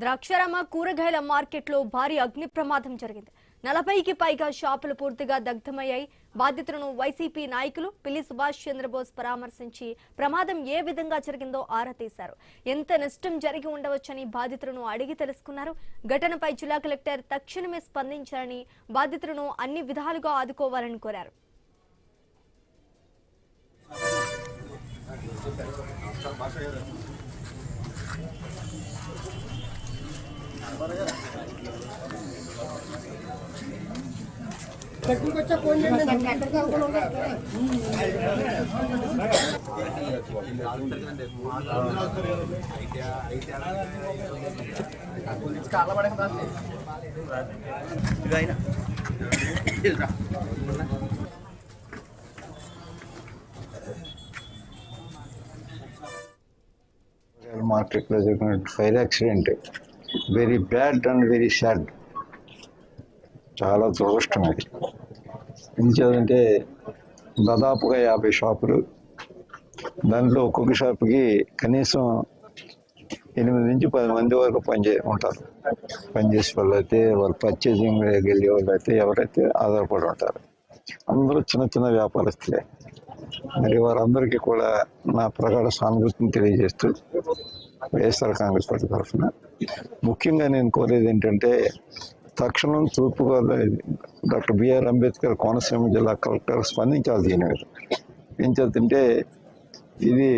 ద్రాక్షారామ కూరగాయల మార్కెట్లో భారీ అగ్ని ప్రమాదం జరిగింది. 40కి పైగా షాపులు పూర్తిగా దగ్ధమయ్యాయి. బాధితులను వైసీపీ నాయకులు పిల్లి సుభాష్ చంద్రబోస్ పరామర్శించి ప్రమాదం ఏ విధంగా జరిగిందో ఆరా తీశారు. ఎంత నష్టం జరిగి ఉండవచ్చని బాధితులను అడిగి తెలుసుకున్నారు. ఘటనపై జిల్లా కలెక్టర్ తక్షణమే స్పందించాలని, బాధితులను అన్ని విధాలుగా ఆదుకోవాలని కోరారు. మార్కెట్ లో జరిగిన fire accident very bad and very sad. చాలా దురదృష్టం అది. ఎందుకంటే దాదాపుగా 50 షాపులు, దాంట్లో ఒక్కొక్క షాపుకి కనీసం 8 నుంచి 10 మంది వరకు ఉంటారు. పనిచేసే వాళ్ళు అయితే, వాళ్ళు పర్చేసింగ్ వెళ్ళే వాళ్ళు అయితే, ఎవరైతే ఆధారపడి ఉంటారు. అందరూ చిన్న చిన్న వ్యాపారస్తులే. మరి వారందరికీ కూడా నా ప్రగాఢ సానుభూతిని తెలియజేస్తూ వైఎస్ఆర్ కాంగ్రెస్ పార్టీ తరఫున ముఖ్యంగా నేను కోరేది ఏంటంటే, తక్షణం తూర్పుగోదావరి డాక్టర్ బిఆర్ అంబేద్కర్ కోనసీమ జిల్లా కలెక్టర్ స్పందించాలి దీని మీద. ఏం చేద్దంటే, ఇది